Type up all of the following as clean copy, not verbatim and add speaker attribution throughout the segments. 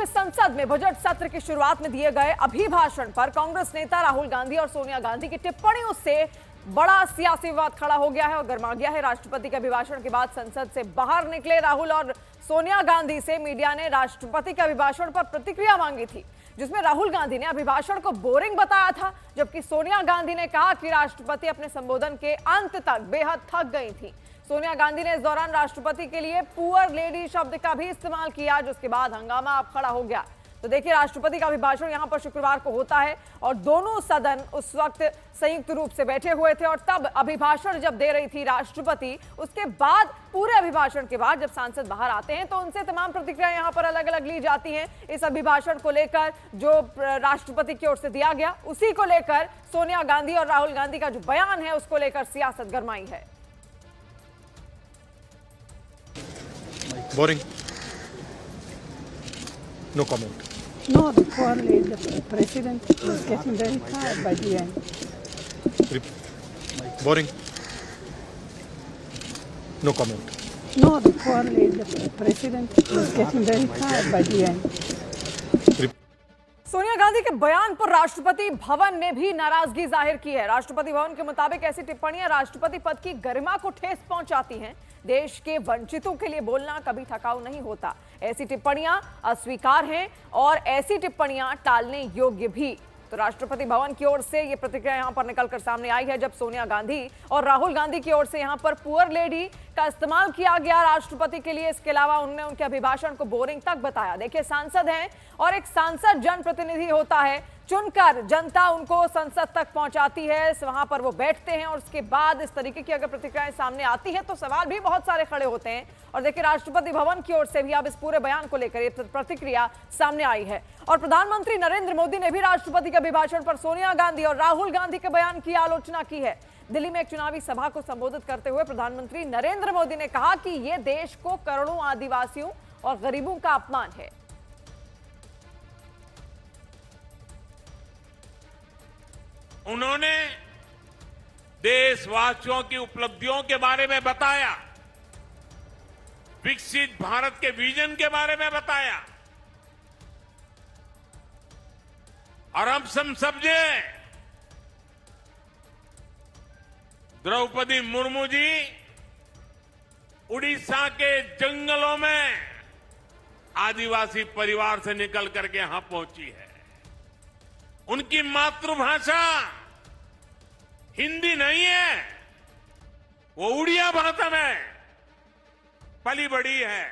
Speaker 1: संसद में बजट सत्र की शुरुआत में दिए गए अभिभाषण पर कांग्रेस नेता राहुल गांधी और सोनिया गांधी की टिप्पणियों से बड़ा सियासी विवाद खड़ा हो गया है और गर्मा गया है। राष्ट्रपति के अभिभाषण के बाद संसद से बाहर निकले राहुल और सोनिया गांधी से मीडिया ने राष्ट्रपति के अभिभाषण पर प्रतिक्रिया मांगी थी, जिसमें राहुल गांधी ने अभिभाषण को बोरिंग बताया था, जबकि सोनिया गांधी ने कहा कि राष्ट्रपति अपने संबोधन के अंत तक बेहद थक गई थी। सोनिया गांधी ने इस दौरान राष्ट्रपति के लिए पुअर लेडी शब्द का भी इस्तेमाल किया, जिसके बाद हंगामा अब खड़ा हो गया। तो देखिए, राष्ट्रपति का अभिभाषण यहां पर शुक्रवार को होता है और दोनों सदन उस वक्त संयुक्त रूप से बैठे हुए थे और तब अभिभाषण जब दे रही थी राष्ट्रपति, उसके बाद पूरे अभिभाषण के बाद जब सांसद बाहर आते हैं तो उनसे तमाम प्रतिक्रिया यहां पर अलग अलग ली जाती हैं। इस अभिभाषण को लेकर जो राष्ट्रपति की ओर से दिया गया, उसी को लेकर सोनिया गांधी और राहुल गांधी का जो बयान है उसको लेकर सियासत गरमाई है।
Speaker 2: Boring. No comment.
Speaker 3: No, the poor lady, the president was getting very tired by the end.
Speaker 2: Boring. No comment.
Speaker 3: No, the poor lady, the president was getting very tired by the end.
Speaker 1: Sonia Gandhi के बयान पर राष्ट्रपति भवन ने भी नाराजगी जाहिर की है। राष्ट्रपति भवन के मुताबिक ऐसी टिप्पणियां राष्ट्रपति पद की गरिमा को ठेस पहुंचाती हैं। देश के वंचितों के लिए बोलना कभी थकाऊ नहीं होता। ऐसी टिप्पणियां अस्वीकार हैं और ऐसी टिप्पणियां टालने योग्य भी। तो राष्ट्रपति भवन की ओर से ये प्रतिक्रिया यहां पर निकलकर सामने आई है, जब सोनिया गांधी और राहुल गांधी की ओर से यहां पर पुअर लेडी का इस्तेमाल किया गया राष्ट्रपति के लिए। इसके अलावा उन्होंने उनके अभिभाषण को बोरिंग तक बताया। देखिए, सांसद हैं और एक सांसद जनप्रतिनिधि होता है, चुनकर जनता उनको संसद तक पहुंचाती है, वहां पर वो बैठते हैं और उसके बाद इस तरीके की अगर प्रतिक्रियाएं सामने आती है तो सवाल भी बहुत सारे खड़े होते हैं। और देखिए, राष्ट्रपति भवन की ओर से भी अब इस पूरे बयान को लेकर ये प्रतिक्रिया सामने आई है और प्रधानमंत्री नरेंद्र मोदी ने भी राष्ट्रपति के अभिभाषण पर सोनिया गांधी और राहुल गांधी के बयान की आलोचना की है। दिल्ली में एक चुनावी सभा को संबोधित करते हुए प्रधानमंत्री नरेंद्र मोदी ने कहा कि यह देश को करोड़ों आदिवासियों और गरीबों का अपमान है।
Speaker 4: उन्होंने देशवासियों की उपलब्धियों के बारे में बताया, विकसित भारत के विजन के बारे में बताया और हम सब समझे द्रौपदी मुर्मू जी उड़ीसा के जंगलों में आदिवासी परिवार से निकल करके यहां पहुंची है। उनकी मातृभाषा हिंदी नहीं है, वो उड़िया भाषा में पली बड़ी है।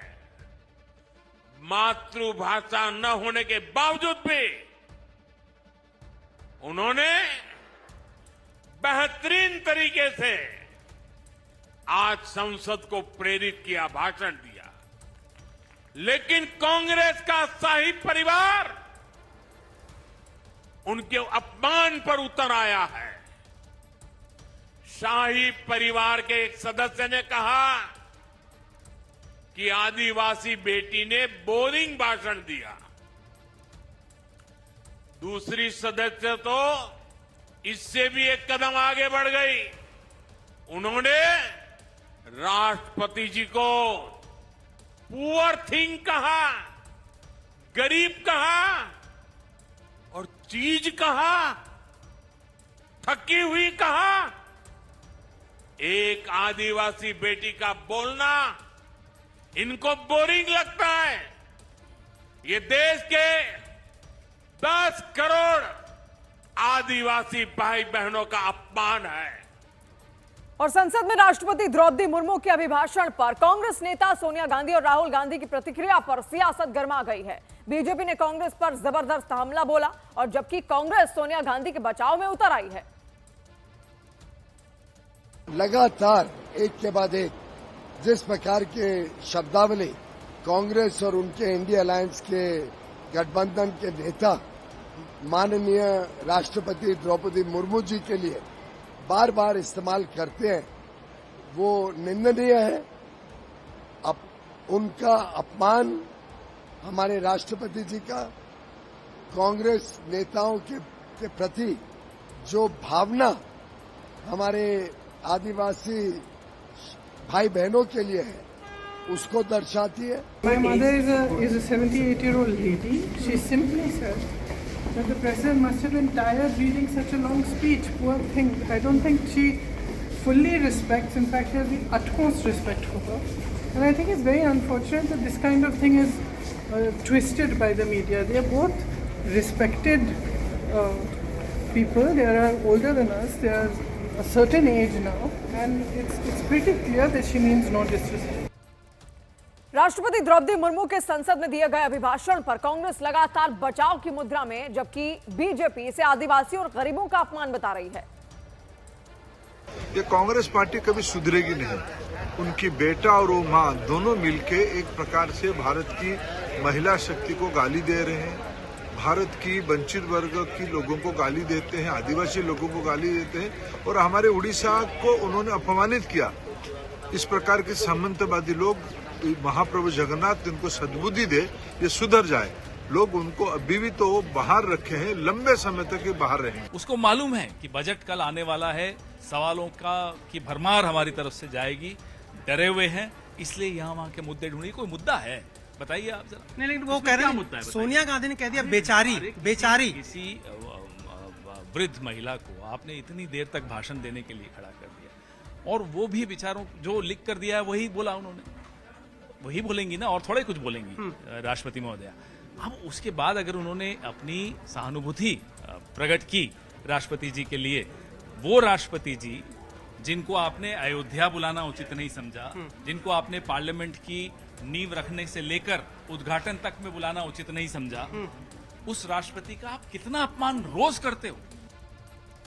Speaker 4: मातृभाषा न होने के बावजूद भी उन्होंने बेहतरीन तरीके से आज संसद को प्रेरित किया, भाषण दिया। लेकिन कांग्रेस का शाही परिवार उनके अपमान पर उतर आया है। शाही परिवार के एक सदस्य ने कहा कि आदिवासी बेटी ने बोरिंग भाषण दिया। दूसरी सदस्य तो इससे भी एक कदम आगे बढ़ गई। उन्होंने राष्ट्रपति जी को पुअर थिंग कहा, गरीब कहा और चीज कहा, थकी हुई कहा। एक आदिवासी बेटी का बोलना इनको बोरिंग लगता है। ये देश के 10 करोड़ आदिवासी भाई बहनों का अपमान है।
Speaker 1: और संसद में राष्ट्रपति द्रौपदी मुर्मू के अभिभाषण पर कांग्रेस नेता सोनिया गांधी और राहुल गांधी की प्रतिक्रिया पर सियासत गर्मा गई है। बीजेपी ने कांग्रेस पर जबरदस्त हमला बोला और जबकि कांग्रेस सोनिया गांधी के बचाव में उतर आई है।
Speaker 5: लगातार एक के बाद एक जिस प्रकार के शब्दावली कांग्रेस और उनके इंडिया अलायंस के गठबंधन के नेता माननीय राष्ट्रपति द्रौपदी मुर्मू जी के लिए बार बार इस्तेमाल करते हैं, वो निंदनीय है। अब उनका अपमान हमारे राष्ट्रपति जी का कांग्रेस नेताओं के प्रति जो भावना हमारे आदिवासी भाई बहनों के लिए है, उसको दर्शाती है।
Speaker 3: My mother is a 78-year-old lady. She simply said that the president must have been tired reading such a long speech. Poor thing. I don't think she fully respects. In fact, she has the utmost respect for her. And I think it's very unfortunate that this kind of thing is twisted by the media. They are both respected people. They are older than us. They are a certain age now, and it's pretty clear that she means no disrespect.
Speaker 1: राष्ट्रपति द्रौपदी मुर्मू के संसद में दिए गए अभिभाषण पर कांग्रेस लगातार बचाव की मुद्रा में, जबकि बीजेपी इसे आदिवासियों और गरीबों का अपमान बता रही है।
Speaker 6: ये कांग्रेस पार्टी कभी सुधरेगी नहीं। उनकी बेटा और वो मां दोनों मिलके एक प्रकार से भारत की महिला शक्ति को गाली दे रहे हैं, भारत की वंचित वर्ग की लोगों को गाली देते हैं, आदिवासी लोगों को गाली देते हैं और हमारे उड़ीसा को उन्होंने अपमानित किया। इस प्रकार के सामंतवादी लोग, महाप्रभु जगन्नाथ इनको सद्बुद्धि दे, ये सुधर जाए। लोग उनको अभी भी तो बाहर रखे हैं, लंबे समय तक ये बाहर रहेंगे।
Speaker 7: उसको मालूम है कि बजट कल आने वाला है, सवालों की भरमार हमारी तरफ से जाएगी, डरे हुए हैं, इसलिए यहाँ वहाँ के मुद्दे ढूंढिए। कोई मुद्दा है बताइए आप जरा।
Speaker 8: नहीं, लेकिन वो कह रहे हैं सोनिया गांधी ने कह दिया बेचारी।
Speaker 7: किसी वृद्ध महिला को आपने इतनी देर तक भाषण देने के लिए खड़ा कर दिया, और वो भी बेचारों जो लिख कर दिया है वही बोला उन्होंने, वही बोलेंगी ना, और थोड़ा ही कुछ बोलेंगी राष्ट्रपति महोदया। अब उसके बाद अगर उन्होंने अपनी सहानुभूति प्रकट की राष्ट्रपति जी के लिए, वो राष्ट्रपति जी जिनको आपने अयोध्या बुलाना उचित नहीं समझा, जिनको आपने पार्लियामेंट की नींव रखने से लेकर उद्घाटन तक में बुलाना उचित नहीं समझा, उस राष्ट्रपति का आप कितना अपमान रोज करते हो।